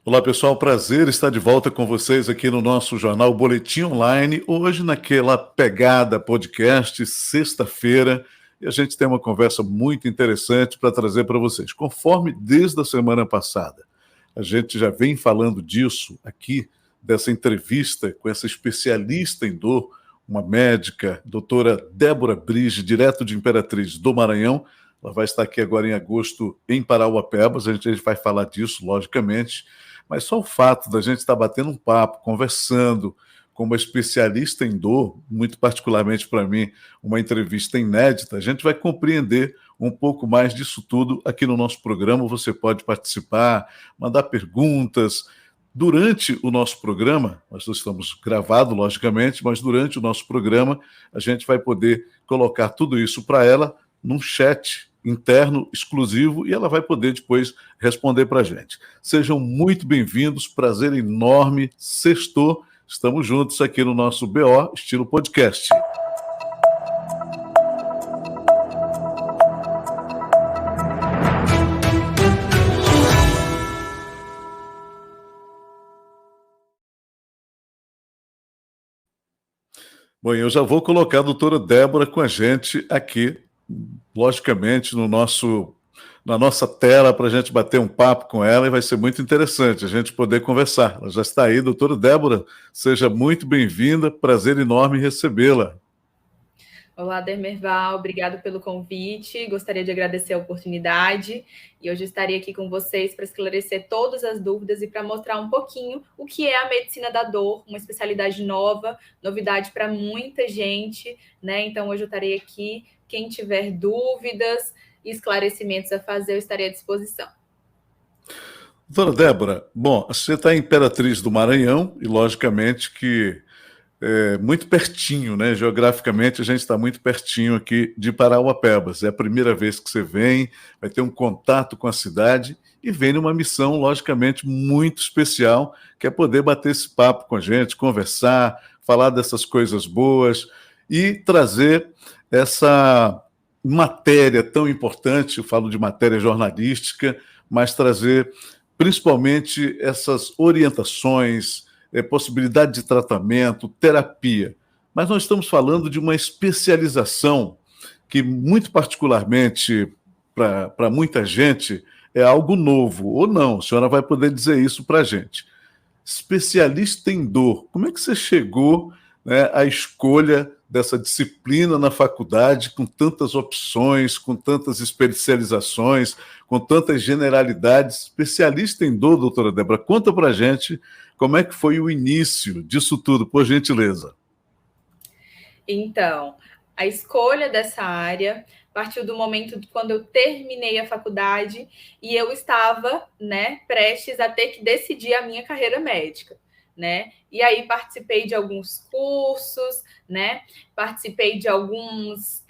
Olá, pessoal, prazer estar de volta com vocês aqui no nosso jornal Boletim Online, hoje naquela pegada podcast, sexta-feira, e a gente tem uma conversa muito interessante para trazer para vocês. Conforme desde a semana passada, a gente já vem falando disso aqui, dessa entrevista com essa especialista em dor, uma médica, doutora Débora Brige, direto de Imperatriz do Maranhão. Ela vai estar aqui agora em agosto em Parauapebas, a gente vai falar disso, logicamente. Mas só o fato da gente estar batendo um papo, conversando com uma especialista em dor, muito particularmente para mim, uma entrevista inédita, a gente vai compreender um pouco mais disso tudo aqui no nosso programa. Você pode participar, mandar perguntas. Durante o nosso programa, nós estamos gravados, logicamente, mas durante o nosso programa, a gente vai poder colocar tudo isso para ela num chat interno exclusivo e ela vai poder depois responder para a gente. Sejam muito bem-vindos, prazer enorme, sextou, estamos juntos aqui no nosso BO Estilo Podcast. Bom, eu já vou colocar a doutora Débora com a gente aqui, logicamente, na nossa tela, para a gente bater um papo com ela, e vai ser muito interessante a gente poder conversar. Ela já está aí, doutora Débora, seja muito bem-vinda, prazer enorme recebê-la. Olá, Demerval, obrigado pelo convite, gostaria de agradecer a oportunidade, e hoje estarei aqui com vocês para esclarecer todas as dúvidas e para mostrar um pouquinho o que é a medicina da dor, uma especialidade nova, novidade para muita gente, né? Então, hoje eu estarei aqui, quem tiver dúvidas e esclarecimentos a fazer, eu estarei à disposição. Doutora Débora, bom, você está em Imperatriz do Maranhão, e logicamente que muito pertinho, né? Geograficamente, a gente está muito pertinho aqui de Parauapebas. É a primeira vez que você vem, vai ter um contato com a cidade e vem numa missão, logicamente, muito especial, que é poder bater esse papo com a gente, conversar, falar dessas coisas boas e trazer essa matéria tão importante. Eu falo de matéria jornalística, mas trazer principalmente essas orientações, possibilidade de tratamento, terapia. Mas nós estamos falando de uma especialização que, muito particularmente para muita gente, é algo novo. Ou não, a senhora vai poder dizer isso para a gente. Especialista em dor, como é que você chegou, né, à escolha dessa disciplina na faculdade, com tantas opções, com tantas especializações, com tantas generalidades? Especialista em dor, doutora Débora, conta para a gente como é que foi o início disso tudo, por gentileza. Então, a escolha dessa área partiu do momento quando eu terminei a faculdade e eu estava, né, prestes a ter que decidir a minha carreira médica, né? E aí participei de alguns cursos, né? Participei de alguns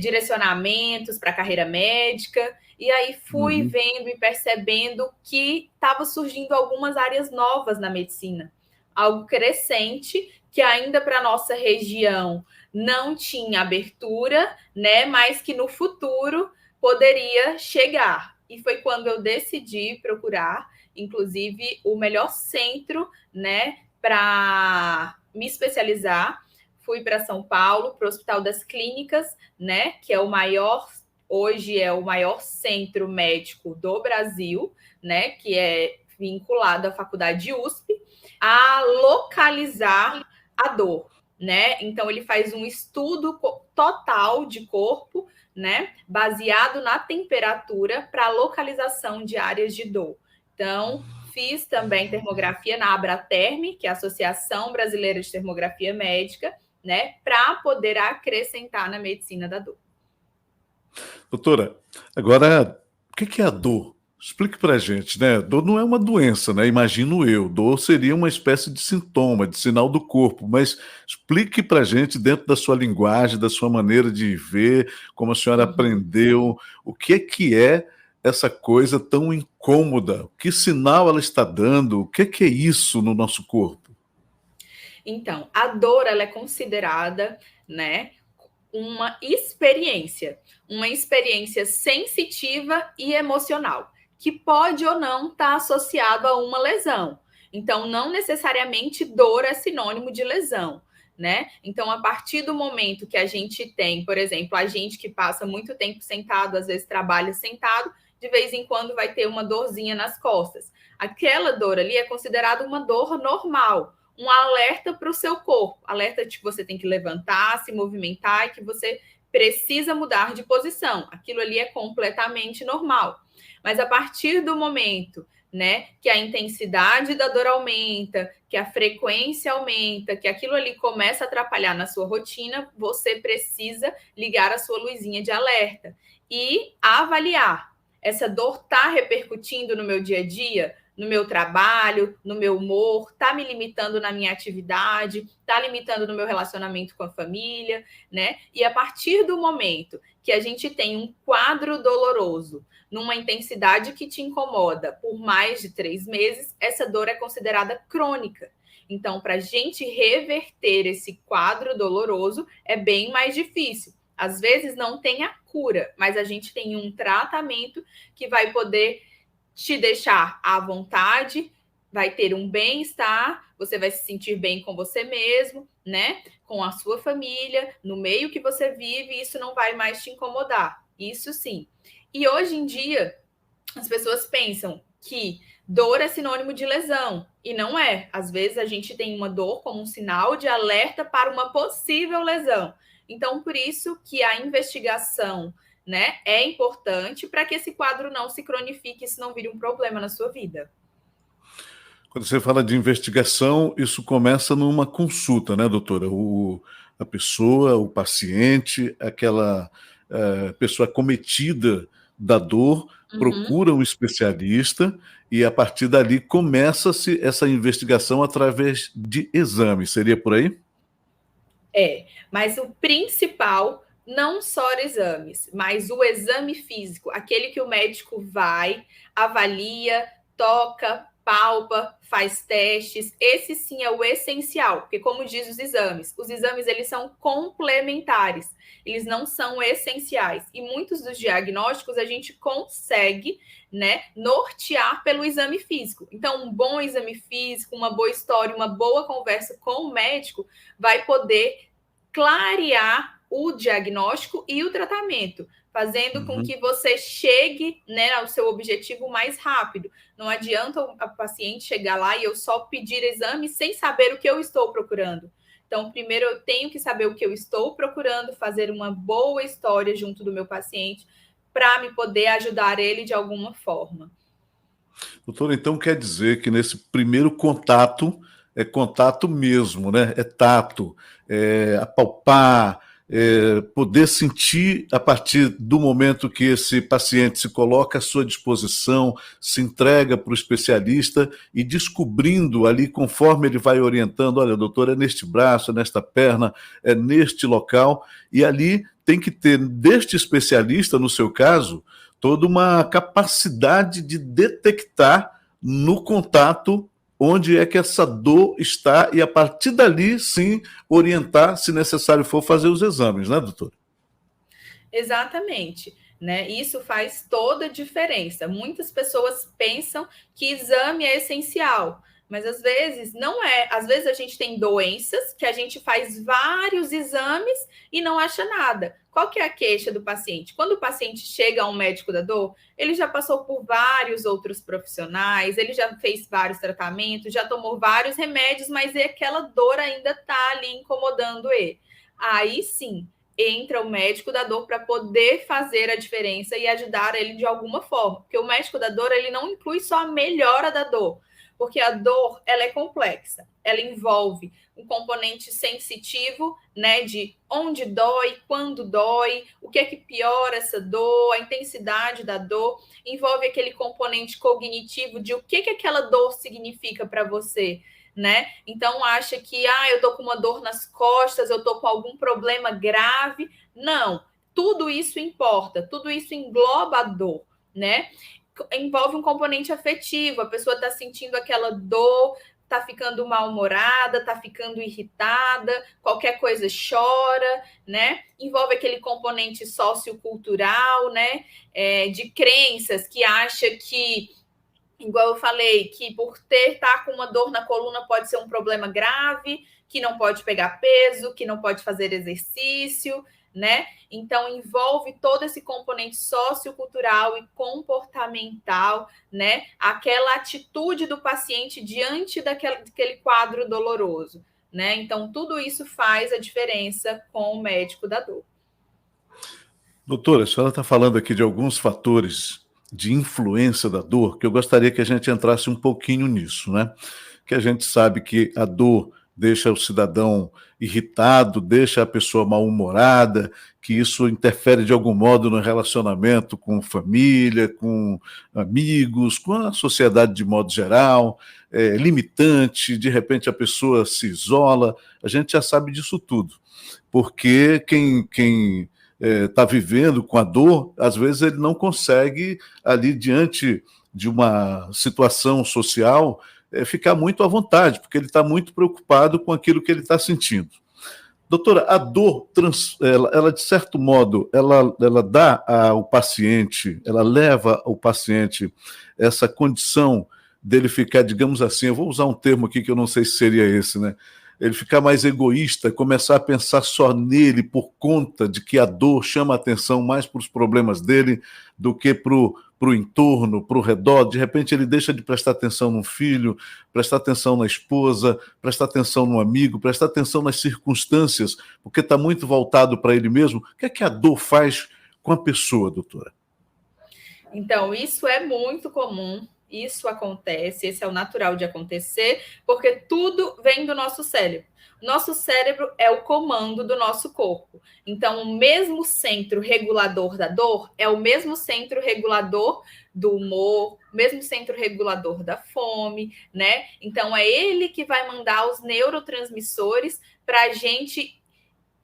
direcionamentos para a carreira médica. E aí fui vendo e percebendo que estava surgindo algumas áreas novas na medicina, algo crescente que ainda para a nossa região não tinha abertura, né? Mas que no futuro poderia chegar. E foi quando eu decidi procurar, inclusive, o melhor centro, né, para me especializar. Fui para São Paulo, para o Hospital das Clínicas, né, que é o maior, hoje é o maior centro médico do Brasil, né, que é vinculado à Faculdade USP, a localizar a dor, né? Então ele faz um estudo total de corpo, né, baseado na temperatura para localização de áreas de dor. Então, fiz também termografia na Abraterm, que é a Associação Brasileira de Termografia Médica, né, para poder acrescentar na medicina da dor. Doutora, agora, o que é a dor? Explique para a gente, né? Dor não é uma doença, né? Imagino eu. Dor seria uma espécie de sintoma, de sinal do corpo. Mas explique para a gente, dentro da sua linguagem, da sua maneira de ver, como a senhora aprendeu, o que é essa coisa tão incômoda? Que sinal ela está dando? O que é isso no nosso corpo? Então, a dor ela é considerada, né, uma experiência sensitiva e emocional, que pode ou não estar associado a uma lesão. Então, não necessariamente dor é sinônimo de lesão, né? Então, a partir do momento que a gente tem, por exemplo, a gente que passa muito tempo sentado, às vezes trabalha sentado, de vez em quando vai ter uma dorzinha nas costas. Aquela dor ali é considerada uma dor normal, um alerta para o seu corpo, alerta de que você tem que levantar, se movimentar e que você precisa mudar de posição. Aquilo ali é completamente normal. Mas a partir do momento, né, que a intensidade da dor aumenta, que a frequência aumenta, que aquilo ali começa a atrapalhar na sua rotina, você precisa ligar a sua luzinha de alerta e avaliar. Essa dor está repercutindo no meu dia a dia? No meu trabalho, no meu humor, está me limitando na minha atividade, está limitando no meu relacionamento com a família, né? E a partir do momento que a gente tem um quadro doloroso, numa intensidade que te incomoda por mais de 3 meses, essa dor é considerada crônica. Então, para a gente reverter esse quadro doloroso, é bem mais difícil. Às vezes não tem a cura, mas a gente tem um tratamento que vai poder te deixar à vontade, vai ter um bem-estar, você vai se sentir bem com você mesmo, né? Com a sua família, no meio que você vive, isso não vai mais te incomodar. Isso sim. E hoje em dia, as pessoas pensam que dor é sinônimo de lesão, e não é. Às vezes a gente tem uma dor como um sinal de alerta para uma possível lesão. Então, por isso que a investigação, né, é importante para que esse quadro não se cronifique, isso não vire um problema na sua vida. Quando você fala de investigação, isso começa numa consulta, né, doutora? A pessoa, o paciente, aquela pessoa cometida da dor, procura um especialista e, a partir dali, começa-se essa investigação através de exames. Seria por aí? Mas o principal, não só exames, mas o exame físico, aquele que o médico vai, avalia, toca, palpa, faz testes, esse sim é o essencial, porque como diz os exames eles são complementares, eles não são essenciais, e muitos dos diagnósticos a gente consegue, né, nortear pelo exame físico. Então, um bom exame físico, uma boa história, uma boa conversa com o médico vai poder clarear o diagnóstico e o tratamento, fazendo com que você chegue, né, ao seu objetivo mais rápido. Não adianta a paciente chegar lá e eu só pedir exame sem saber o que eu estou procurando. Então, primeiro eu tenho que saber o que eu estou procurando, fazer uma boa história junto do meu paciente para me poder ajudar ele de alguma forma. Doutor, então quer dizer que nesse primeiro contato, é contato mesmo, né? É tato, é apalpar, poder sentir a partir do momento que esse paciente se coloca à sua disposição, se entrega para o especialista e descobrindo ali, conforme ele vai orientando, olha, doutor, é neste braço, é nesta perna, é neste local, e ali tem que ter, deste especialista, no seu caso, toda uma capacidade de detectar no contato onde é que essa dor está e, a partir dali, sim, orientar, se necessário for, fazer os exames, né, doutor? Exatamente. Né? Isso faz toda a diferença. Muitas pessoas pensam que exame é essencial, mas às vezes não é. Às vezes a gente tem doenças que a gente faz vários exames e não acha nada. Qual que é a queixa do paciente? Quando o paciente chega a um médico da dor, ele já passou por vários outros profissionais, ele já fez vários tratamentos, já tomou vários remédios, mas aquela dor ainda está ali incomodando ele. Aí sim, entra o médico da dor para poder fazer a diferença e ajudar ele de alguma forma. Porque o médico da dor, ele não inclui só a melhora da dor, porque a dor, ela é complexa. Ela envolve um componente sensitivo, né, de onde dói, quando dói, o que é que piora essa dor, a intensidade da dor. Envolve aquele componente cognitivo de o que aquela dor significa para você, né? Então acha que eu tô com uma dor nas costas, eu tô com algum problema grave. Não, tudo isso importa, tudo isso engloba a dor, né? Envolve um componente afetivo, a pessoa está sentindo aquela dor, tá ficando mal-humorada, tá ficando irritada, qualquer coisa chora, né? Envolve aquele componente sociocultural, né? De crenças que acha que, igual eu falei, que por tá com uma dor na coluna pode ser um problema grave, que não pode pegar peso, que não pode fazer exercício, né? Então, envolve todo esse componente sociocultural e comportamental, né? Aquela atitude do paciente diante daquele quadro doloroso, né? Então, tudo isso faz a diferença com o médico da dor. Doutora, a senhora está falando aqui de alguns fatores de influência da dor, que eu gostaria que a gente entrasse um pouquinho nisso, né? Que a gente sabe que a dor deixa o cidadão irritado, deixa a pessoa mal-humorada, que isso interfere de algum modo no relacionamento com família, com amigos, com a sociedade de modo geral, limitante, de repente a pessoa se isola, a gente já sabe disso tudo, porque quem está vivendo com a dor, às vezes ele não consegue, ali diante de uma situação social, ficar muito à vontade, porque ele está muito preocupado com aquilo que ele está sentindo. Doutora, a dor, ela de certo modo, ela dá ao paciente, ela leva ao paciente essa condição dele ficar, digamos assim, eu vou usar um termo aqui que eu não sei se seria esse, né? Ele ficar mais egoísta, começar a pensar só nele por conta de que a dor chama a atenção mais para os problemas dele do que para o entorno, para o redor. De repente ele deixa de prestar atenção no filho, prestar atenção na esposa, prestar atenção no amigo, prestar atenção nas circunstâncias, porque está muito voltado para ele mesmo. O que é que a dor faz com a pessoa, doutora? Então, isso é muito comum. Isso acontece, esse é o natural de acontecer, porque tudo vem do nosso cérebro. Nosso cérebro é o comando do nosso corpo. Então, o mesmo centro regulador da dor é o mesmo centro regulador do humor, mesmo centro regulador da fome, né? Então, é ele que vai mandar os neurotransmissores para a gente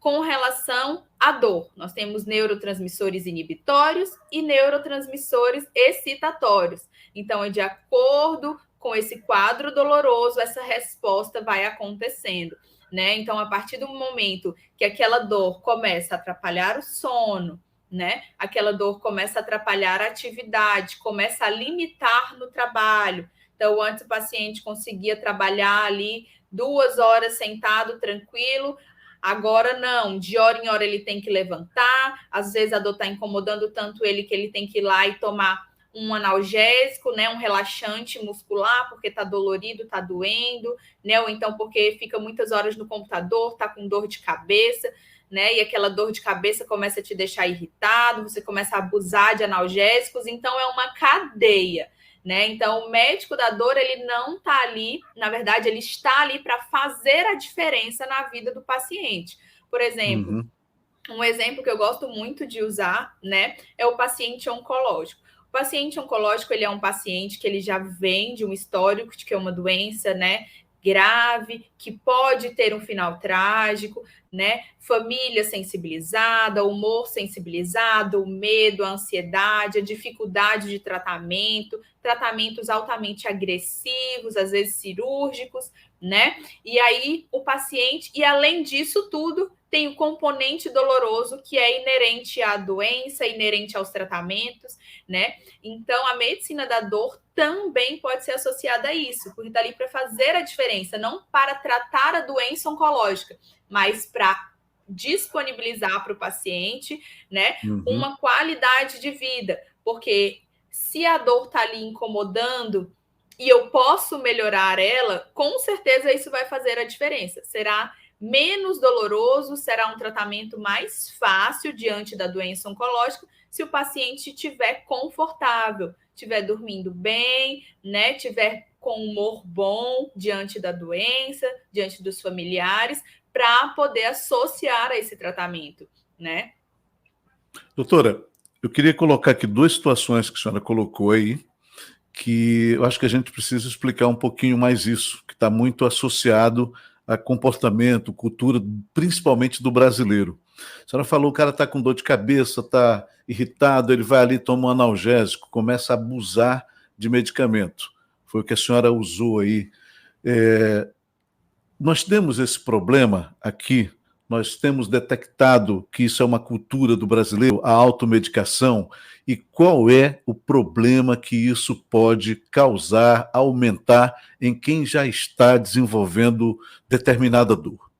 com relação à dor. Nós temos neurotransmissores inibitórios e neurotransmissores excitatórios. Então, é de acordo com esse quadro doloroso, essa resposta vai acontecendo, né? Então, a partir do momento que aquela dor começa a atrapalhar o sono, né? Aquela dor começa a atrapalhar a atividade, começa a limitar no trabalho. Então, antes o paciente conseguia trabalhar ali 2 horas sentado, tranquilo. Agora não, de hora em hora ele tem que levantar, às vezes a dor está incomodando tanto ele que ele tem que ir lá e tomar um analgésico, né, um relaxante muscular, porque está dolorido, está doendo, né, ou então porque fica muitas horas no computador, está com dor de cabeça, né, e aquela dor de cabeça começa a te deixar irritado, você começa a abusar de analgésicos, então é uma cadeia. Né? Então, o médico da dor, ele não está ali, na verdade, ele está ali para fazer a diferença na vida do paciente. Por exemplo, um exemplo que eu gosto muito de usar, né, é o paciente oncológico. O paciente oncológico, ele é um paciente que ele já vem de um histórico de que é uma doença, né, grave, que pode ter um final trágico, né? Família sensibilizada, humor sensibilizado, o medo, a ansiedade, a dificuldade de tratamento, tratamentos altamente agressivos, às vezes cirúrgicos, né? E aí o paciente, e além disso tudo, tem o componente doloroso que é inerente à doença, inerente aos tratamentos, né? Então, a medicina da dor também pode ser associada a isso, porque está ali para fazer a diferença, não para tratar a doença oncológica, mas para disponibilizar para o paciente, né, uma qualidade de vida, porque se a dor está ali incomodando e eu posso melhorar ela, com certeza isso vai fazer a diferença. Será menos doloroso, será um tratamento mais fácil diante da doença oncológica se o paciente estiver confortável, estiver dormindo bem, né, estiver com humor bom diante da doença, diante dos familiares, para poder associar a esse tratamento, né? Doutora, eu queria colocar aqui 2 situações que a senhora colocou aí, que eu acho que a gente precisa explicar um pouquinho mais isso, que está muito associado a comportamento, cultura, principalmente do brasileiro. A senhora falou, o cara está com dor de cabeça, está irritado, ele vai ali, toma um analgésico, começa a abusar de medicamento. Foi o que a senhora usou aí. Nós temos esse problema aqui, nós temos detectado que isso é uma cultura do brasileiro, a automedicação, e qual é o problema que isso pode causar, aumentar em quem já está desenvolvendo determinada dor?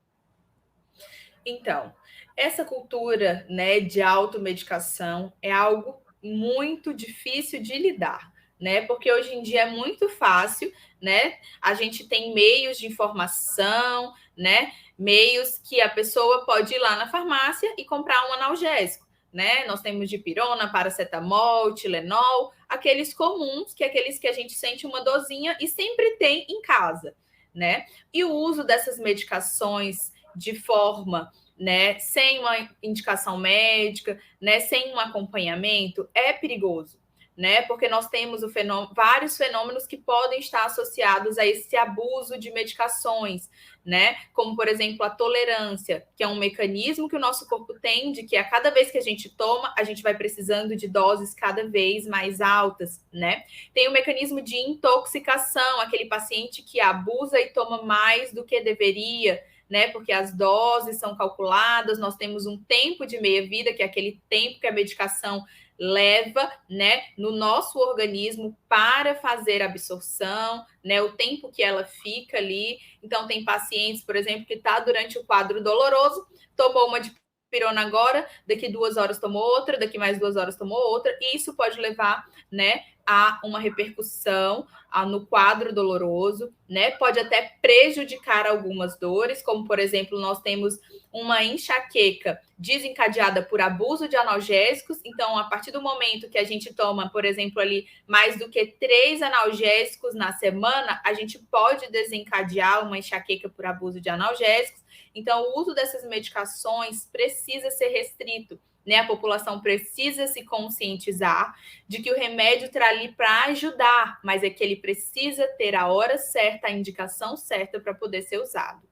Então, essa cultura, né, de automedicação é algo muito difícil de lidar, né? Porque hoje em dia é muito fácil, né? A gente tem meios de informação, né? Meios que a pessoa pode ir lá na farmácia e comprar um analgésico, né? Nós temos dipirona, paracetamol, Tilenol, aqueles comuns, que é aqueles que a gente sente uma dorzinha e sempre tem em casa, né? E o uso dessas medicações de forma, né, sem uma indicação médica, né, sem um acompanhamento, é perigoso, né? Porque nós temos vários fenômenos que podem estar associados a esse abuso de medicações, né? Como, por exemplo, a tolerância, que é um mecanismo que o nosso corpo tem de que a cada vez que a gente toma, a gente vai precisando de doses cada vez mais altas, né? Tem o mecanismo de intoxicação, aquele paciente que abusa e toma mais do que deveria, né? Porque as doses são calculadas, nós temos um tempo de meia-vida, que é aquele tempo que a medicação leva, né, no nosso organismo para fazer a absorção, né, o tempo que ela fica ali. Então, tem pacientes, por exemplo, que está durante o quadro doloroso, tomou uma dipirona agora, daqui 2 horas tomou outra, daqui mais 2 horas tomou outra, e isso pode levar, né, a uma repercussão no quadro doloroso, né? Pode até prejudicar algumas dores, como, por exemplo, nós temos uma enxaqueca desencadeada por abuso de analgésicos. Então, a partir do momento que a gente toma, por exemplo, ali mais do que 3 analgésicos na semana, a gente pode desencadear uma enxaqueca por abuso de analgésicos. Então, o uso dessas medicações precisa ser restrito, né? A população precisa se conscientizar de que o remédio está ali para ajudar, mas é que ele precisa ter a hora certa, a indicação certa para poder ser usado.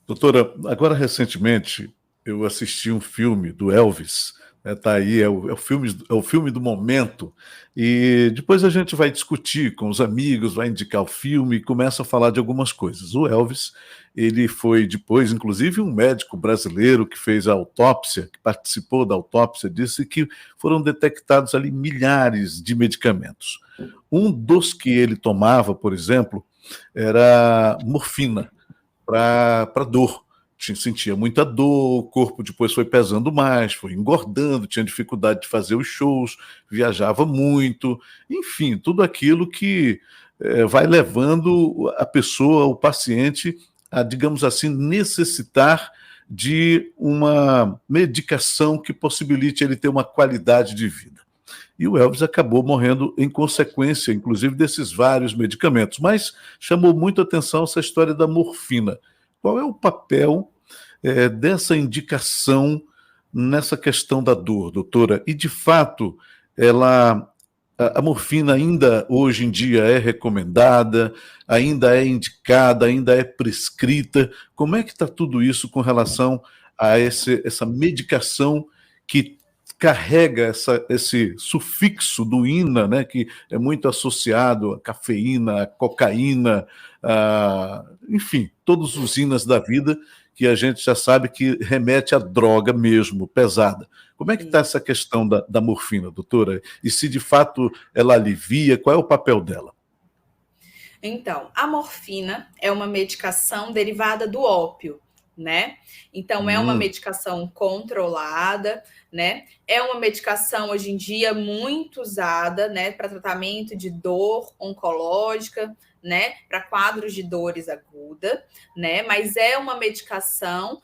Doutora, agora recentemente eu assisti um filme do Elvis, né, tá aí, é o filme do momento, e depois a gente vai discutir com os amigos, vai indicar o filme e começa a falar de algumas coisas. O Elvis, ele foi depois, inclusive, um médico brasileiro que fez a autópsia, que participou da autópsia, disse que foram detectados ali milhares de medicamentos. Um dos que ele tomava, por exemplo, era morfina para dor. Sentia muita dor, o corpo depois foi pesando mais, foi engordando, tinha dificuldade de fazer os shows, viajava muito, enfim, tudo aquilo que vai levando a pessoa, o paciente, a, digamos assim, necessitar de uma medicação que possibilite ele ter uma qualidade de vida. E o Elvis acabou morrendo em consequência, inclusive, desses vários medicamentos. Mas chamou muito a atenção essa história da morfina. Qual é o papel dessa indicação nessa questão da dor, doutora? E, de fato, a morfina ainda hoje em dia é recomendada, ainda é indicada, ainda é prescrita. Como é que está tudo isso com relação a essa medicação que carrega esse sufixo do ina, né, que é muito associado à cafeína, à cocaína, enfim, todos os inas da vida que a gente já sabe que remete à droga mesmo, pesada. Como é que está essa questão da morfina, doutora? E se de fato ela alivia, qual é o papel dela? Então, a morfina é uma medicação derivada do ópio, né? Então, é uma medicação controlada, né? É uma medicação hoje em dia muito usada, né, para tratamento de dor oncológica, né, para quadros de dores aguda, né? Mas é uma medicação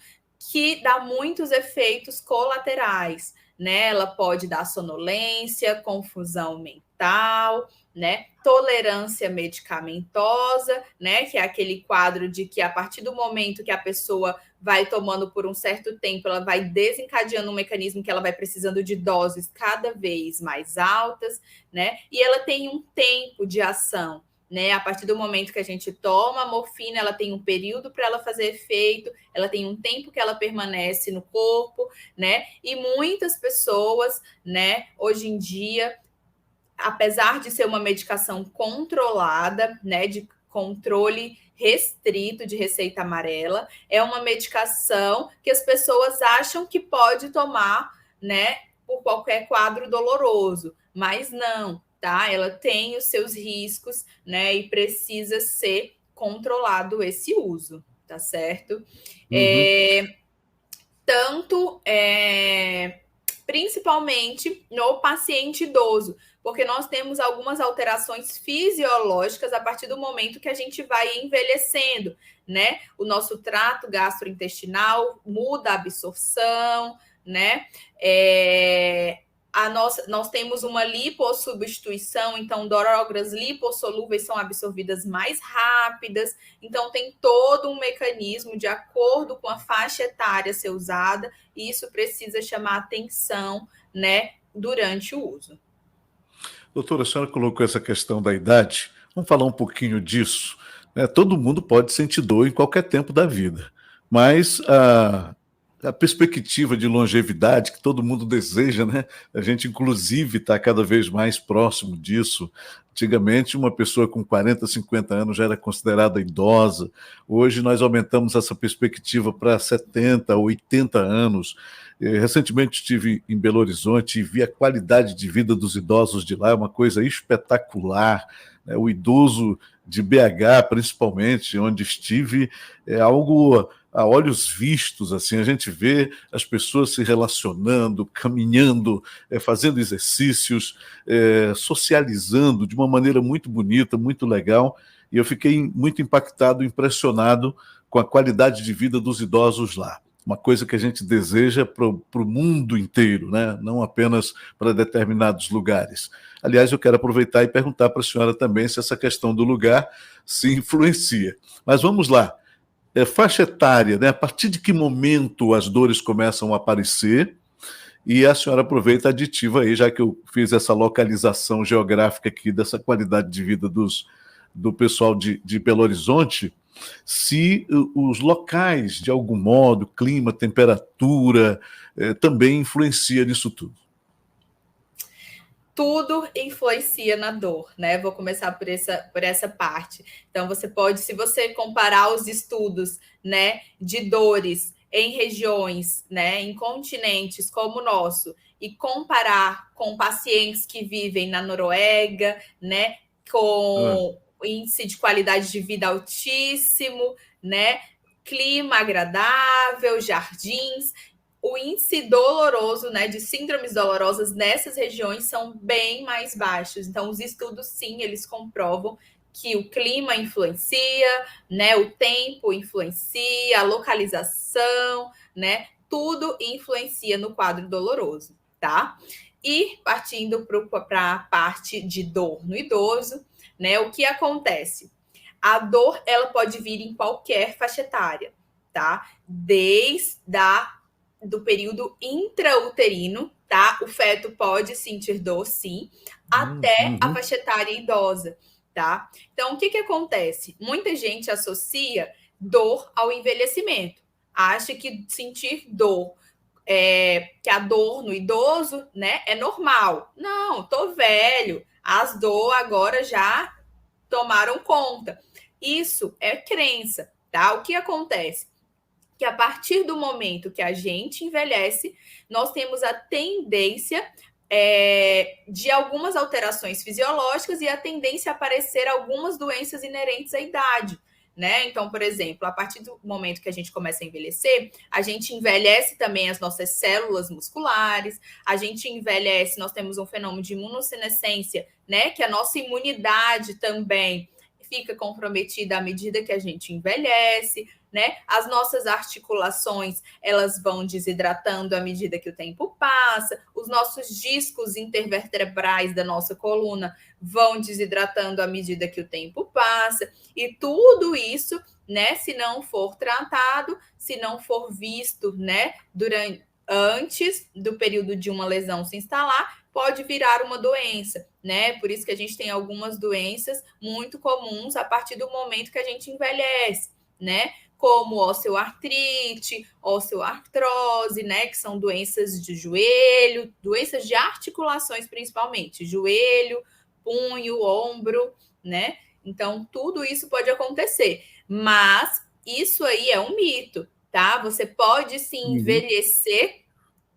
que dá muitos efeitos colaterais, né? Ela pode dar sonolência, confusão mental, né? Tolerância medicamentosa, né? Que é aquele quadro de que a partir do momento que a pessoa vai tomando por um certo tempo, ela vai desencadeando um mecanismo que ela vai precisando de doses cada vez mais altas, né? E ela tem um tempo de ação, né? A partir do momento que a gente toma a morfina, ela tem um período para ela fazer efeito, ela tem um tempo que ela permanece no corpo, né? E muitas pessoas, né, hoje em dia, apesar de ser uma medicação controlada, né, controle restrito de receita amarela. É uma medicação que as pessoas acham que pode tomar, né, por qualquer quadro doloroso, mas não, tá? Ela tem os seus riscos, né, e precisa ser controlado esse uso, tá certo? Uhum. Principalmente no paciente idoso, porque nós temos algumas alterações fisiológicas a partir do momento que a gente vai envelhecendo, né? O nosso trato gastrointestinal muda a absorção, né? Nós temos uma lipossubstituição, então drogas lipossolúveis são absorvidas mais rápidas, então tem todo um mecanismo de acordo com a faixa etária a ser usada, e isso precisa chamar atenção, né, durante o uso. Doutora, a senhora colocou essa questão da idade. Vamos falar um pouquinho disso. Né? Todo mundo pode sentir dor em qualquer tempo da vida, mas a perspectiva de longevidade que todo mundo deseja, né? A gente, inclusive, está cada vez mais próximo disso. Antigamente, uma pessoa com 40, 50 anos já era considerada idosa. Hoje, nós aumentamos essa perspectiva para 70, 80 anos. Recentemente estive em Belo Horizonte e vi a qualidade de vida dos idosos de lá, é uma coisa espetacular. Né? O idoso de BH, principalmente, onde estive, é algo a olhos vistos, assim, a gente vê as pessoas se relacionando, caminhando, fazendo exercícios, socializando de uma maneira muito bonita, muito legal, e eu fiquei muito impactado, impressionado com a qualidade de vida dos idosos lá. Uma coisa que a gente deseja para o mundo inteiro, né? Não apenas para determinados lugares. Aliás, eu quero aproveitar e perguntar para a senhora também se essa questão do lugar se influencia. Mas vamos lá. Faixa etária, né? A partir de que momento as dores começam a aparecer? E a senhora aproveita a aditiva aí, já que eu fiz essa localização geográfica aqui dessa qualidade de vida do pessoal de Belo Horizonte, se os locais, de algum modo, clima, temperatura, também influencia nisso tudo. Tudo influencia na dor, né? Vou começar por essa parte. Então, você pode, se você comparar os estudos, né, de dores em regiões, né, em continentes como o nosso, e comparar com pacientes que vivem na Noruega, né, com índice de qualidade de vida altíssimo, né, clima agradável, jardins, o índice doloroso, né, de síndromes dolorosas nessas regiões são bem mais baixos. Então, os estudos, sim, eles comprovam que o clima influencia, né, o tempo influencia, a localização, né, tudo influencia no quadro doloroso, tá? E partindo para a parte de dor no idoso, né, o que acontece? A dor, ela pode vir em qualquer faixa etária, tá? Desde do período intrauterino, tá? O feto pode sentir dor, sim, até a faixa etária idosa, tá? Então, o que acontece? Muita gente associa dor ao envelhecimento. Acha que sentir dor, que a dor no idoso, né, é normal. Não, tô velho, as dor agora já tomaram conta. Isso é crença, tá? O que acontece? Que a partir do momento que a gente envelhece, nós temos a tendência de algumas alterações fisiológicas e a tendência a aparecer algumas doenças inerentes à idade. Né? Então, por exemplo, a partir do momento que a gente começa a envelhecer, a gente envelhece também as nossas células musculares, a gente envelhece, nós temos um fenômeno de imunossenescência, né? Que a nossa imunidade também fica comprometida à medida que a gente envelhece, né? As nossas articulações, elas vão desidratando à medida que o tempo passa, os nossos discos intervertebrais da nossa coluna vão desidratando à medida que o tempo passa, e tudo isso, né, se não for tratado, se não for visto, né, antes do período de uma lesão se instalar, pode virar uma doença, né? Por isso que a gente tem algumas doenças muito comuns a partir do momento que a gente envelhece, né? Como osteoartrite, osteoartrose, né? Que são doenças de joelho, doenças de articulações principalmente, joelho, punho, ombro, né? Então, tudo isso pode acontecer. Mas isso aí é um mito, tá? Você pode se envelhecer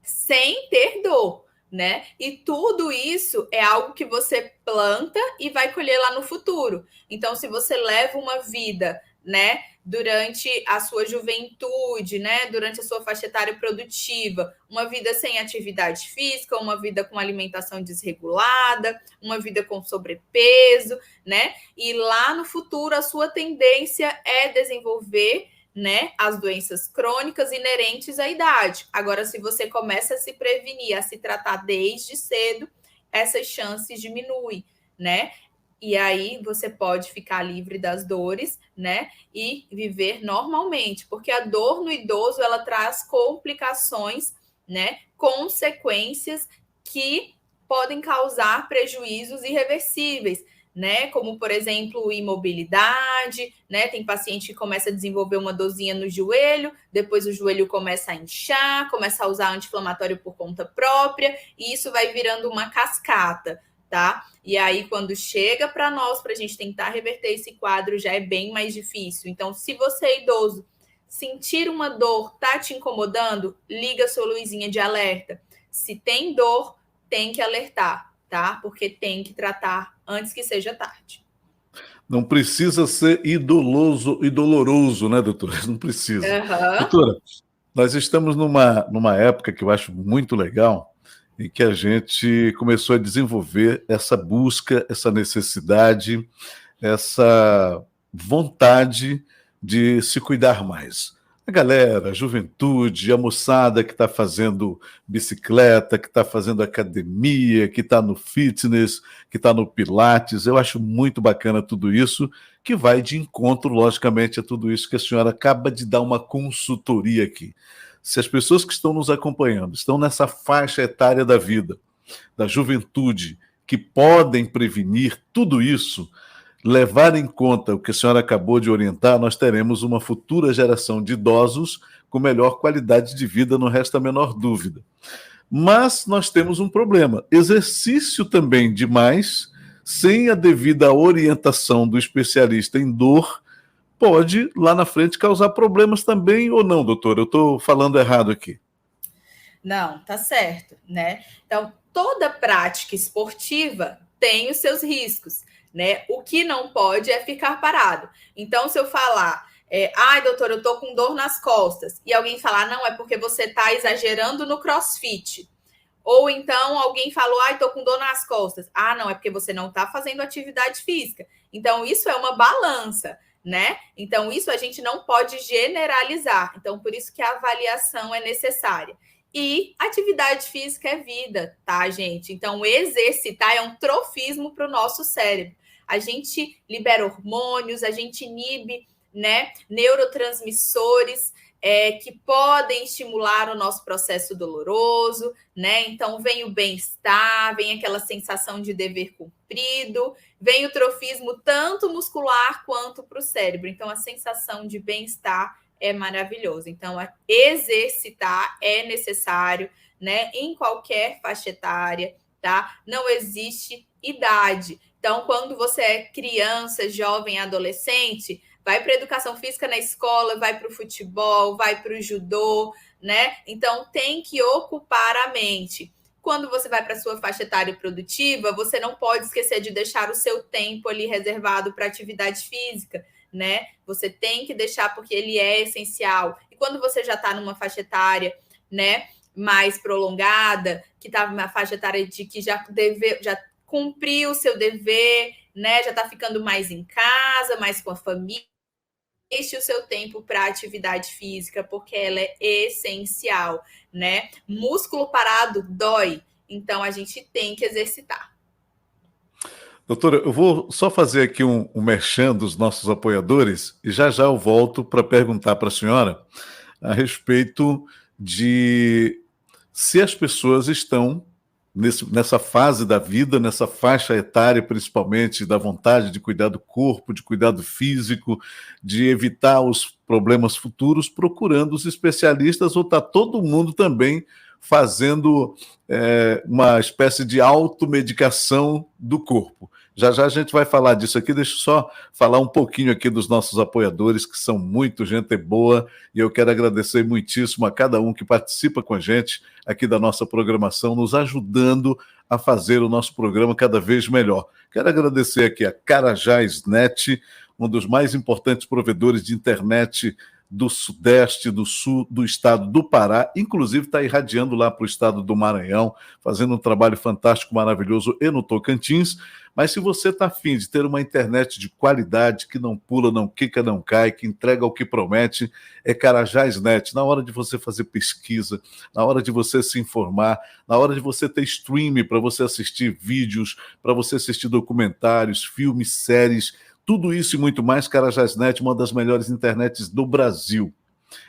sem ter dor, né? E tudo isso é algo que você planta e vai colher lá no futuro. Então, se você leva uma vida, né, durante a sua juventude, né, durante a sua faixa etária produtiva, uma vida sem atividade física, uma vida com alimentação desregulada, uma vida com sobrepeso, né? E lá no futuro a sua tendência é desenvolver, né, as doenças crônicas inerentes à idade. Agora, se você começa a se prevenir, a se tratar desde cedo, essas chances diminuem, né? E aí você pode ficar livre das dores, né? E viver normalmente, porque a dor no idoso ela traz complicações, né? Consequências que podem causar prejuízos irreversíveis, né? Como, por exemplo, imobilidade, né? Tem paciente que começa a desenvolver uma dorzinha no joelho, depois o joelho começa a inchar, começa a usar anti-inflamatório por conta própria, e isso vai virando uma cascata, tá? E aí, quando chega para nós, para a gente tentar reverter esse quadro, já é bem mais difícil. Então, se você é idoso, sentir uma dor, tá te incomodando, liga a sua luzinha de alerta. Se tem dor, tem que alertar, tá? Porque tem que tratar antes que seja tarde. Não precisa ser idoloso e doloroso, né, doutora? Não precisa. Doutora, nós estamos numa época que eu acho muito legal, em que a gente começou a desenvolver essa busca, essa necessidade, essa vontade de se cuidar mais. A galera, a juventude, a moçada que está fazendo bicicleta, que está fazendo academia, que está no fitness, que está no pilates, eu acho muito bacana tudo isso, que vai de encontro, logicamente, a tudo isso que a senhora acaba de dar uma consultoria aqui. Se as pessoas que estão nos acompanhando estão nessa faixa etária da vida, da juventude, que podem prevenir tudo isso, levar em conta o que a senhora acabou de orientar, nós teremos uma futura geração de idosos com melhor qualidade de vida, não resta a menor dúvida. Mas nós temos um problema: exercício também demais, sem a devida orientação do especialista em dor, pode lá na frente causar problemas também, ou não, doutor? Eu estou falando errado aqui. Não, tá certo, né? Então, toda prática esportiva tem os seus riscos, né? O que não pode é ficar parado. Então, se eu falar, ai, doutor, eu tô com dor nas costas, e alguém falar, não, é porque você tá exagerando no crossfit. Ou então alguém falou, ai, tô com dor nas costas. Ah, não, é porque você não tá fazendo atividade física. Então, isso é uma balança, né? Então, isso a gente não pode generalizar. Então, por isso que a avaliação é necessária. E atividade física é vida, tá, gente? Então, exercitar é um trofismo para o nosso cérebro. A gente libera hormônios, a gente inibe, né, neurotransmissores que podem estimular o nosso processo doloroso, né? Então, vem o bem-estar, vem aquela sensação de dever cumprido, vem o trofismo tanto muscular quanto para o cérebro. Então, a sensação de bem-estar é maravilhoso. Então, exercitar é necessário, né? Em qualquer faixa etária, tá? Não existe idade. Então, quando você é criança, jovem, adolescente, vai para a educação física na escola, vai para o futebol, vai para o judô, né? Então, tem que ocupar a mente. Quando você vai para a sua faixa etária produtiva, você não pode esquecer de deixar o seu tempo ali reservado para atividade física, né? Você tem que deixar porque ele é essencial. E quando você já está numa faixa etária, né, mais prolongada, que está numa faixa etária de que já cumpriu o seu dever, né? Já está ficando mais em casa, mais com a família. Deixe o seu tempo para atividade física, porque ela é essencial, né? Músculo parado dói, então a gente tem que exercitar. Doutora, eu vou só fazer aqui um merchan dos nossos apoiadores e já eu volto para perguntar para a senhora a respeito de se as pessoas estão nessa fase da vida, nessa faixa etária, principalmente, da vontade de cuidar do corpo, de cuidar do físico, de evitar os problemas futuros, procurando os especialistas, ou está todo mundo também fazendo uma espécie de automedicação do corpo. Já já a gente vai falar disso aqui. Deixa eu só falar um pouquinho aqui dos nossos apoiadores, que são muito gente boa, e eu quero agradecer muitíssimo a cada um que participa com a gente aqui da nossa programação, nos ajudando a fazer o nosso programa cada vez melhor. Quero agradecer aqui a Carajás Net, um dos mais importantes provedores de internet do Sudeste, do Sul, do estado do Pará, inclusive está irradiando lá para o estado do Maranhão, fazendo um trabalho fantástico, maravilhoso, e no Tocantins. Mas se você está afim de ter uma internet de qualidade, que não pula, não quica, não cai, que entrega o que promete, é Carajás Net. Na hora de você fazer pesquisa, na hora de você se informar, na hora de você ter streaming para você assistir vídeos, para você assistir documentários, filmes, séries, tudo isso e muito mais, Carajás.net, uma das melhores internets do Brasil.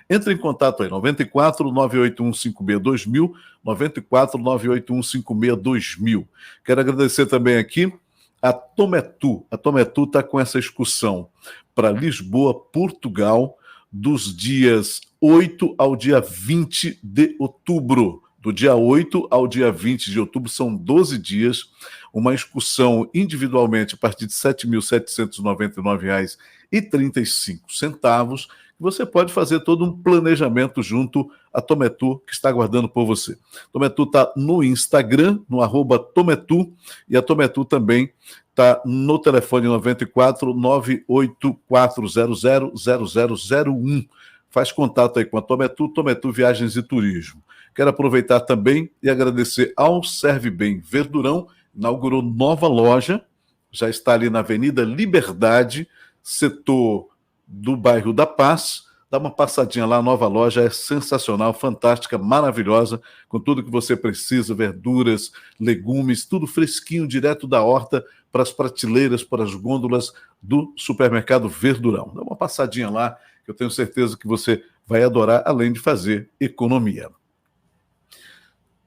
Entre em contato aí, 94 981 56 2000, 94 981 56 2000. Quero agradecer também aqui a Tometu. A Tometu está com essa excursão para Lisboa, Portugal, dos dias 8 ao dia 20 de outubro. Do dia 8 ao dia 20 de outubro, são 12 dias, uma excursão individualmente a partir de R$ 7.799,35. Você pode fazer todo um planejamento junto a Tometu, que está aguardando por você. Tometu está no Instagram, no @Tometu, e a Tometu também está no telefone 94 98400 0001. Faz contato aí com a Tometu, Tometu Viagens e Turismo. Quero aproveitar também e agradecer ao Serve Bem Verdurão, inaugurou nova loja, já está ali na Avenida Liberdade, setor do bairro da Paz. Dá uma passadinha lá, a nova loja é sensacional, fantástica, maravilhosa, com tudo que você precisa, verduras, legumes, tudo fresquinho, direto da horta, para as prateleiras, para as gôndolas do supermercado Verdurão. Dá uma passadinha lá, que eu tenho certeza que você vai adorar, além de fazer economia.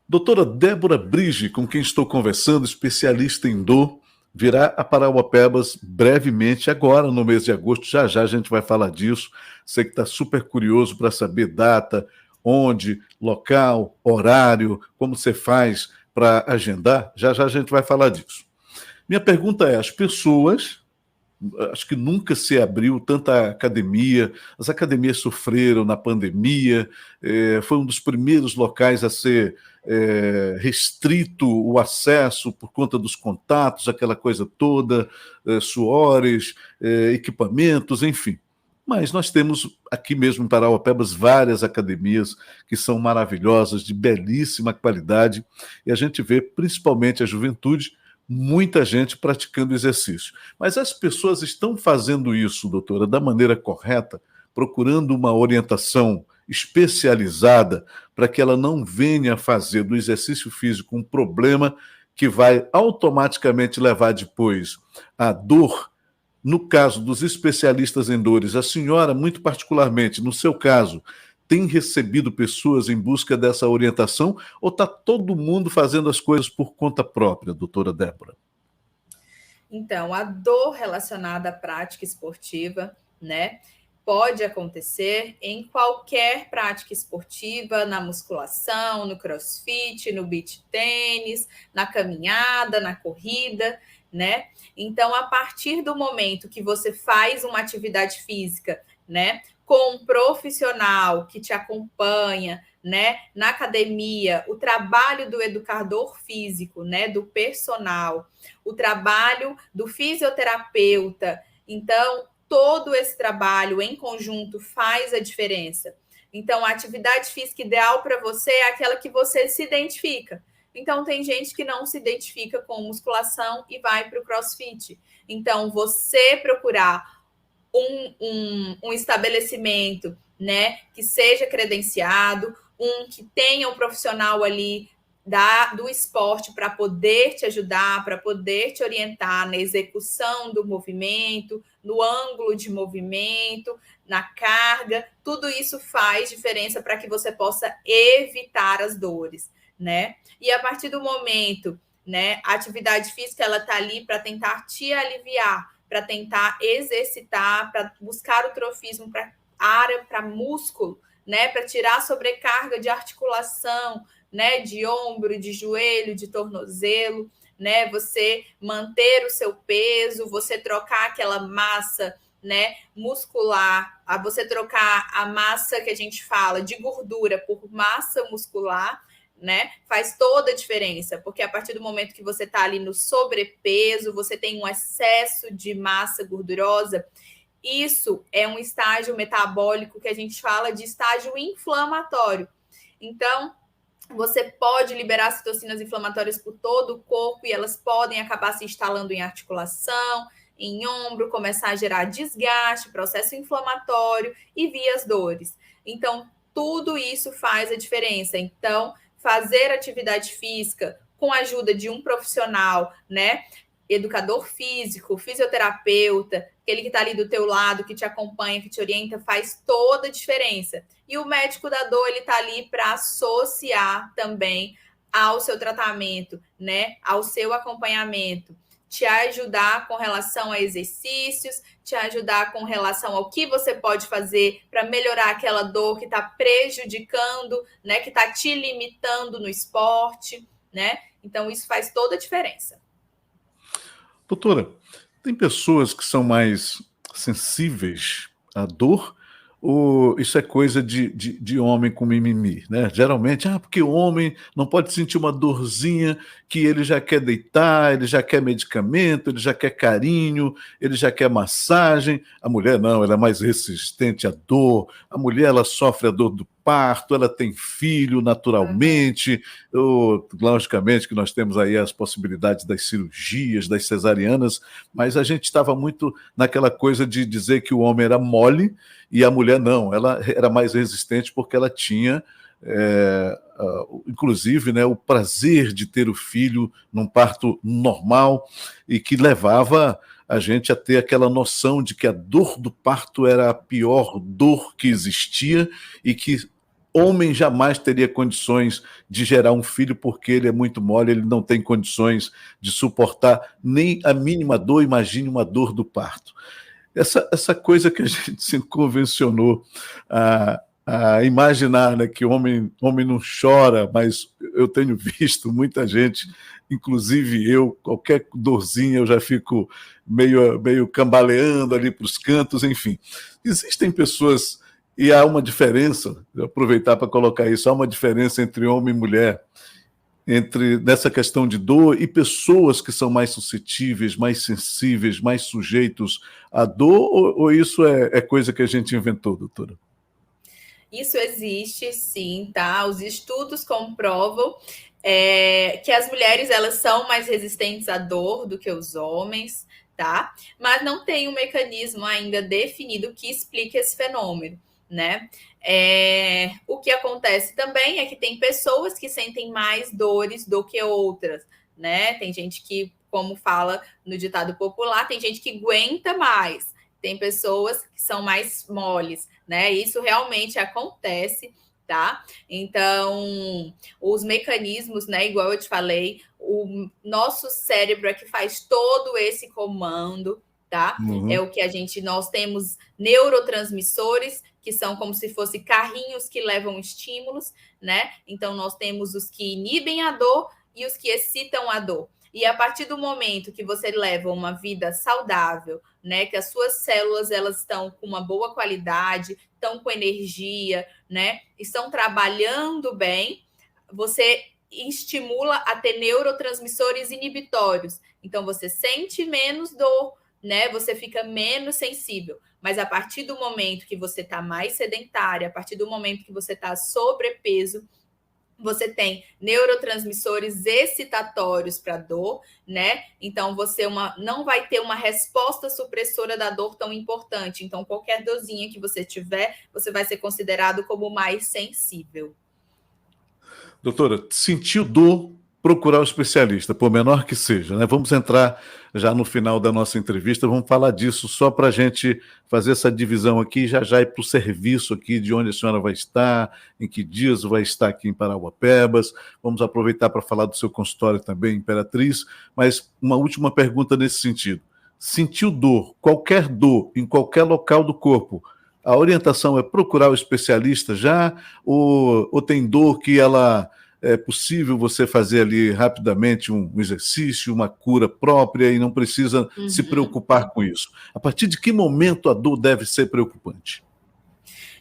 Doutora Débora Brige, com quem estou conversando, especialista em dor, virá a Parauapebas brevemente, agora no mês de agosto. Já já a gente vai falar disso. Você que está super curioso para saber data, onde, local, horário, como você faz para agendar, já já a gente vai falar disso. Minha pergunta é: as pessoas, acho que nunca se abriu tanta academia, as academias sofreram na pandemia, foi um dos primeiros locais a ser restrito o acesso por conta dos contatos, aquela coisa toda, suores, equipamentos, enfim. Mas nós temos aqui mesmo em Parauapebas várias academias que são maravilhosas, de belíssima qualidade, e a gente vê principalmente a juventude, muita gente praticando exercício. Mas as pessoas estão fazendo isso, doutora, da maneira correta, procurando uma orientação especializada para que ela não venha fazer do exercício físico um problema que vai automaticamente levar depois à dor. No caso dos especialistas em dores, a senhora, muito particularmente, no seu caso, tem recebido pessoas em busca dessa orientação ou está todo mundo fazendo as coisas por conta própria, doutora Débora? Então, a dor relacionada à prática esportiva, né, pode acontecer em qualquer prática esportiva, na musculação, no crossfit, no beach tênis, na caminhada, na corrida, né? Então, a partir do momento que você faz uma atividade física, né, com um profissional que te acompanha, né, na academia, o trabalho do educador físico, né, do personal, o trabalho do fisioterapeuta. Então, todo esse trabalho em conjunto faz a diferença. Então, a atividade física ideal para você é aquela que você se identifica. Então, tem gente que não se identifica com musculação e vai para o CrossFit. Então, você procurar um estabelecimento, né, que seja credenciado, que tenha um profissional ali do esporte para poder te ajudar, para poder te orientar na execução do movimento, no ângulo de movimento, na carga, tudo isso faz diferença para que você possa evitar as dores, né? E a partir do momento, né, a atividade física ela está ali para tentar te aliviar, para tentar exercitar, para buscar o trofismo para área, para músculo, né, para tirar a sobrecarga de articulação, né, de ombro, de joelho, de tornozelo, né? Você manter o seu peso, você trocar aquela massa, né, muscular, a você trocar a massa que a gente fala de gordura por massa muscular, né, faz toda a diferença, porque a partir do momento que você está ali no sobrepeso, você tem um excesso de massa gordurosa, isso é um estágio metabólico que a gente fala de estágio inflamatório. Então, você pode liberar citocinas inflamatórias por todo o corpo e elas podem acabar se instalando em articulação, em ombro, começar a gerar desgaste, processo inflamatório e vias dores. Então, tudo isso faz a diferença. Então, fazer atividade física com a ajuda de um profissional, né? Educador físico, fisioterapeuta, aquele que está ali do teu lado, que te acompanha, que te orienta, faz toda a diferença. E o médico da dor, ele está ali para associar também ao seu tratamento, né? Ao seu acompanhamento, te ajudar com relação a exercícios, te ajudar com relação ao que você pode fazer para melhorar aquela dor que está prejudicando, né? Que está te limitando no esporte, né? Então, isso faz toda a diferença. Doutora, tem pessoas que são mais sensíveis à dor ou isso é coisa de homem com mimimi, né? Geralmente, porque o homem não pode sentir uma dorzinha que ele já quer deitar, ele já quer medicamento, ele já quer carinho, ele já quer massagem. A mulher não, ela é mais resistente à dor. A mulher, ela sofre a dor do parto, ela tem filho naturalmente. Logicamente que nós temos aí as possibilidades das cirurgias, das cesarianas, mas a gente estava muito naquela coisa de dizer que o homem era mole e a mulher não, ela era mais resistente porque ela tinha, inclusive, né, o prazer de ter o filho num parto normal e que levava a gente a ter aquela noção de que a dor do parto era a pior dor que existia e que homem jamais teria condições de gerar um filho porque ele é muito mole, ele não tem condições de suportar nem a mínima dor, imagine uma dor do parto. Essa coisa que a gente se convencionou a imaginar, né, que homem não chora, mas eu tenho visto muita gente, inclusive eu, qualquer dorzinha eu já fico meio cambaleando ali para os cantos, enfim. Existem pessoas, e há uma diferença, vou aproveitar para colocar isso, há uma diferença entre homem e mulher, nessa questão de dor e pessoas que são mais suscetíveis, mais sensíveis, mais sujeitos à dor, ou isso é coisa que a gente inventou, doutora? Isso existe, sim, tá? Os estudos comprovam que as mulheres, elas são mais resistentes à dor do que os homens, tá? Mas não tem um mecanismo ainda definido que explique esse fenômeno, né? O que acontece também é que tem pessoas que sentem mais dores do que outras, né? Tem gente que, como fala no ditado popular, tem gente que aguenta mais, tem pessoas que são mais moles, né? Isso realmente acontece, tá? Então, os mecanismos, né? Igual eu te falei, o nosso cérebro é que faz todo esse comando, tá? Uhum. É o que nós temos neurotransmissores, que são como se fossem carrinhos que levam estímulos, né? Então, nós temos os que inibem a dor e os que excitam a dor. E a partir do momento que você leva uma vida saudável, né, que as suas células elas estão com uma boa qualidade, estão com energia, né, estão trabalhando bem, você estimula a ter neurotransmissores inibitórios. Então, você sente menos dor, né, você fica menos sensível. Mas a partir do momento que você está mais sedentária, a partir do momento que você está sobrepeso, você tem neurotransmissores excitatórios para dor, né? Então, você não vai ter uma resposta supressora da dor tão importante. Então, qualquer dorzinha que você tiver, você vai ser considerado como mais sensível. Doutora, sentiu dor, procurar o especialista, por menor que seja, né? Vamos entrar já no final da nossa entrevista, vamos falar disso só para a gente fazer essa divisão aqui, já ir para o serviço aqui, de onde a senhora vai estar, em que dias vai estar aqui em Parauapebas, vamos aproveitar para falar do seu consultório também, Imperatriz, mas uma última pergunta nesse sentido. Sentiu dor, qualquer dor, em qualquer local do corpo, a orientação é procurar o especialista já, ou tem dor que ela é possível você fazer ali rapidamente um exercício, uma cura própria e não precisa se preocupar com isso? A partir de que momento a dor deve ser preocupante?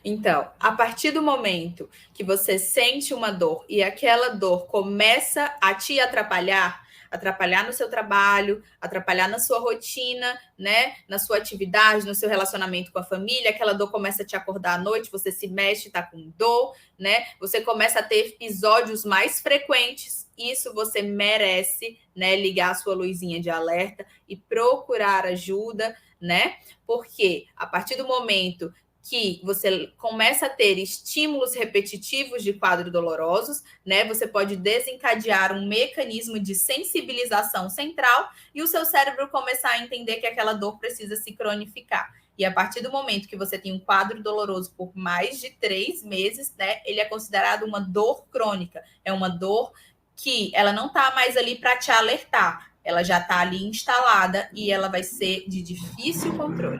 Então, a partir do momento que você sente uma dor e aquela dor começa a te atrapalhar, atrapalhar no seu trabalho, atrapalhar na sua rotina, né, na sua atividade, no seu relacionamento com a família, aquela dor começa a te acordar à noite, você se mexe, tá com dor, né? Você começa a ter episódios mais frequentes. Isso você merece, né, ligar a sua luzinha de alerta e procurar ajuda, né? Porque a partir do momento que você começa a ter estímulos repetitivos de quadros dolorosos, né? Você pode desencadear um mecanismo de sensibilização central e o seu cérebro começar a entender que aquela dor precisa se cronificar. E a partir do momento que você tem um quadro doloroso por mais de 3 meses, né? Ele é considerado uma dor crônica. É uma dor que ela não está mais ali para te alertar. Ela já está ali instalada e ela vai ser de difícil controle.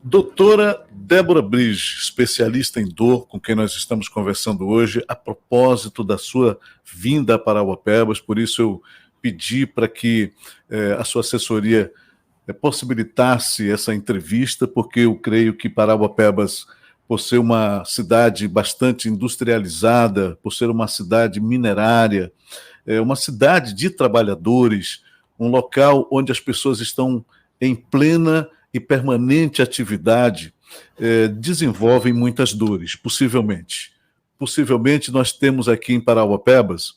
Doutora Débora Bridge, especialista em dor, com quem nós estamos conversando hoje, a propósito da sua vinda para Parauapebas, por isso eu pedi para que a sua assessoria possibilitasse essa entrevista, porque eu creio que Parauapebas, por ser uma cidade bastante industrializada, por ser uma cidade minerária, uma cidade de trabalhadores, um local onde as pessoas estão em plena e permanente atividade, desenvolvem muitas dores, possivelmente. Possivelmente nós temos aqui em Parauapebas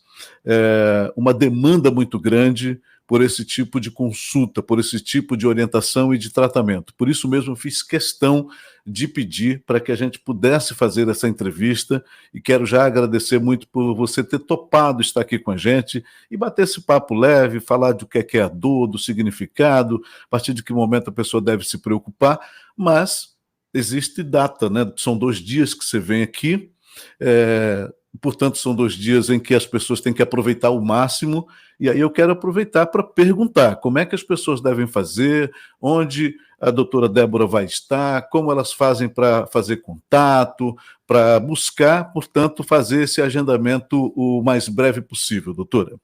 uma demanda muito grande por esse tipo de consulta, por esse tipo de orientação e de tratamento. Por isso mesmo, fiz questão de pedir para que a gente pudesse fazer essa entrevista e quero já agradecer muito por você ter topado estar aqui com a gente e bater esse papo leve, falar do que é a dor, do significado, a partir de que momento a pessoa deve se preocupar, mas existe data, né? São 2 dias que você vem aqui, portanto, são 2 dias em que as pessoas têm que aproveitar o máximo, e aí eu quero aproveitar para perguntar como é que as pessoas devem fazer, onde a doutora Débora vai estar, como elas fazem para fazer contato, para buscar, portanto, fazer esse agendamento o mais breve possível, doutora.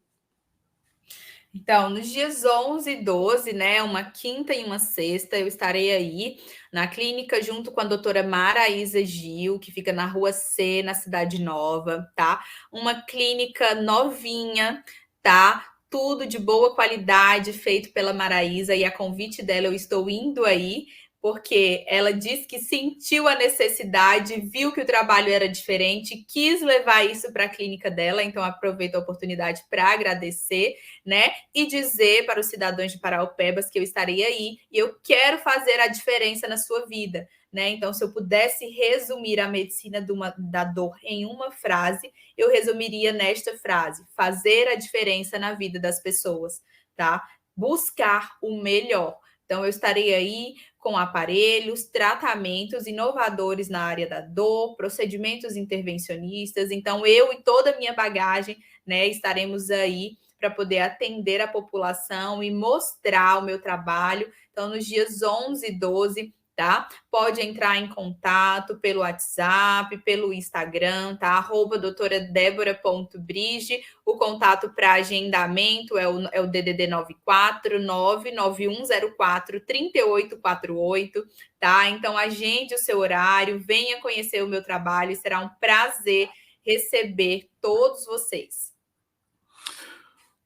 Então, nos dias 11 e 12, né, uma quinta e uma sexta, eu estarei aí na clínica junto com a doutora Maraísa Gil, que fica na Rua C, na Cidade Nova, tá? Uma clínica novinha, tá? Tudo de boa qualidade, feito pela Maraísa, e a convite dela eu estou indo aí, porque ela disse que sentiu a necessidade, viu que o trabalho era diferente, quis levar isso para a clínica dela, então aproveito a oportunidade para agradecer, né? E dizer para os cidadãos de Paraupebas que eu estarei aí e eu quero fazer a diferença na sua vida, né? Então, se eu pudesse resumir a medicina da dor em uma frase, eu resumiria nesta frase: fazer a diferença na vida das pessoas, tá? Buscar o melhor. Então, eu estarei aí com aparelhos, tratamentos inovadores na área da dor, procedimentos intervencionistas. Então, eu e toda a minha bagagem, né, estaremos aí para poder atender a população e mostrar o meu trabalho. Então, nos dias 11 e 12, tá? Pode entrar em contato pelo WhatsApp, pelo Instagram, tá? @doutoradebora.brige. O contato para agendamento é o DDD 94991043848, tá? Então, agende o seu horário, venha conhecer o meu trabalho, será um prazer receber todos vocês.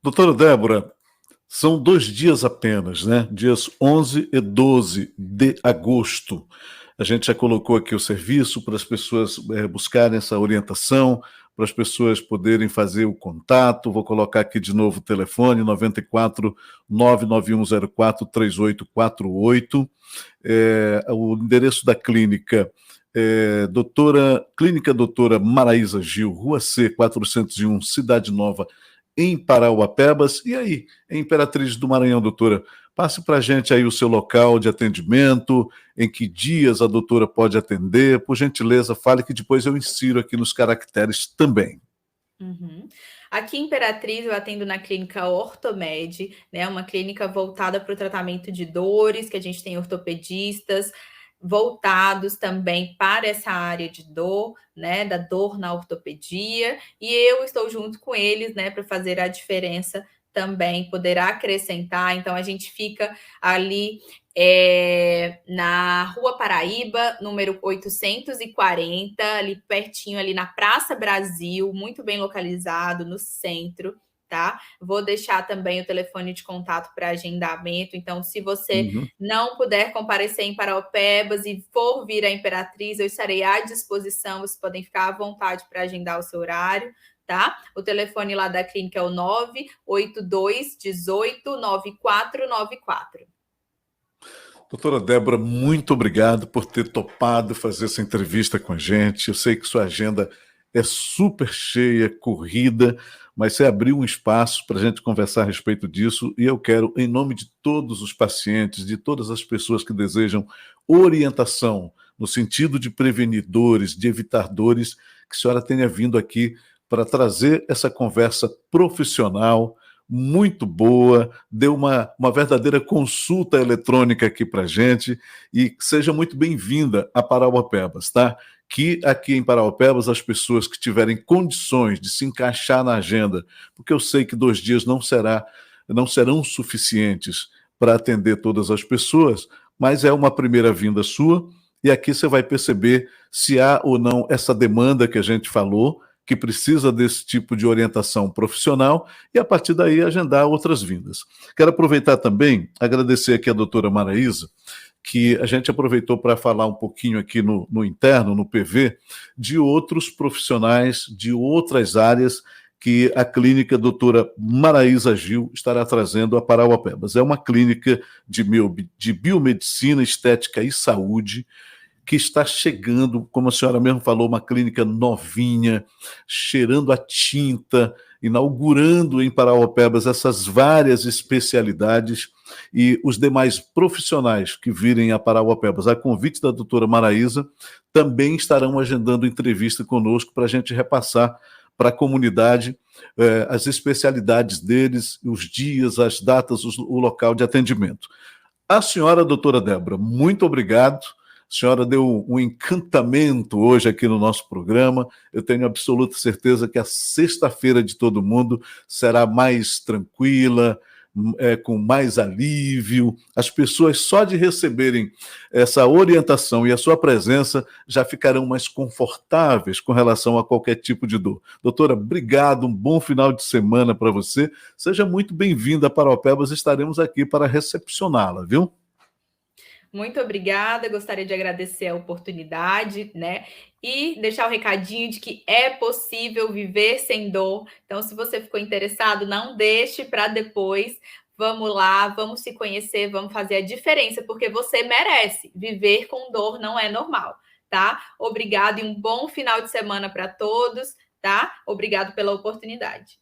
Doutora Débora, são 2 dias apenas, né? Dias 11 e 12 de agosto. A gente já colocou aqui o serviço para as pessoas buscarem essa orientação, para as pessoas poderem fazer o contato. Vou colocar aqui de novo o telefone, 94 99104 3848. O endereço da clínica Clínica Doutora Maraísa Gil, Rua C, 401, Cidade Nova, em Parauapebas. E aí, em Imperatriz do Maranhão, doutora, passe para a gente aí o seu local de atendimento, em que dias a doutora pode atender. Por gentileza, fale que depois eu insiro aqui nos caracteres também. Uhum. Aqui em Imperatriz eu atendo na clínica Ortomed, né? Uma clínica voltada para o tratamento de dores, que a gente tem ortopedistas, voltados também para essa área de dor, né, da dor na ortopedia, e eu estou junto com eles, né, para fazer a diferença também, poder acrescentar. Então, a gente fica ali na Rua Paraíba, número 840, ali pertinho, ali na Praça Brasil, muito bem localizado, no centro, tá? Vou deixar também o telefone de contato para agendamento. Então, se você não puder comparecer em Paraopebas e for vir à Imperatriz, eu estarei à disposição. Vocês podem ficar à vontade para agendar o seu horário, tá? O telefone lá da clínica é o 982 18 9494. Doutora Débora, muito obrigado por ter topado fazer essa entrevista com a gente. Eu sei que sua agenda é super cheia, corrida, mas você abriu um espaço para a gente conversar a respeito disso e eu quero, em nome de todos os pacientes, de todas as pessoas que desejam orientação no sentido de prevenir dores, de evitar dores, que a senhora tenha vindo aqui para trazer essa conversa profissional, muito boa, deu uma verdadeira consulta eletrônica aqui para a gente e seja muito bem-vinda a Paraopebas, tá? Que aqui em Paraopebas as pessoas que tiverem condições de se encaixar na agenda, porque eu sei que 2 dias não serão suficientes para atender todas as pessoas, mas é uma primeira vinda sua e aqui você vai perceber se há ou não essa demanda que a gente falou, que precisa desse tipo de orientação profissional e, a partir daí, agendar outras vindas. Quero aproveitar também, agradecer aqui a doutora Maraísa, que a gente aproveitou para falar um pouquinho aqui no interno, no PV, de outros profissionais, de outras áreas que a clínica doutora Maraísa Gil estará trazendo a Paraopebas. É uma clínica de biomedicina, estética e saúde, que está chegando, como a senhora mesmo falou, uma clínica novinha, cheirando a tinta, inaugurando em Paraopebas essas várias especialidades e os demais profissionais que virem a Paraopebas, a convite da doutora Maraísa, também estarão agendando entrevista conosco para a gente repassar para a comunidade as especialidades deles, os dias, as datas, o local de atendimento. A senhora, doutora Débora, muito obrigado. A senhora deu um encantamento hoje aqui no nosso programa. Eu tenho absoluta certeza que a sexta-feira de todo mundo será mais tranquila, com mais alívio. As pessoas, só de receberem essa orientação e a sua presença, já ficarão mais confortáveis com relação a qualquer tipo de dor. Doutora, obrigado, um bom final de semana para você. Seja muito bem-vinda a Paraopebas, estaremos aqui para recepcioná-la, viu? Muito obrigada, gostaria de agradecer a oportunidade, né? E deixar o recadinho de que é possível viver sem dor. Então, se você ficou interessado, não deixe para depois. Vamos lá, vamos se conhecer, vamos fazer a diferença, porque você merece. Viver com dor não é normal, tá? Obrigado e um bom final de semana para todos, tá? Obrigado pela oportunidade.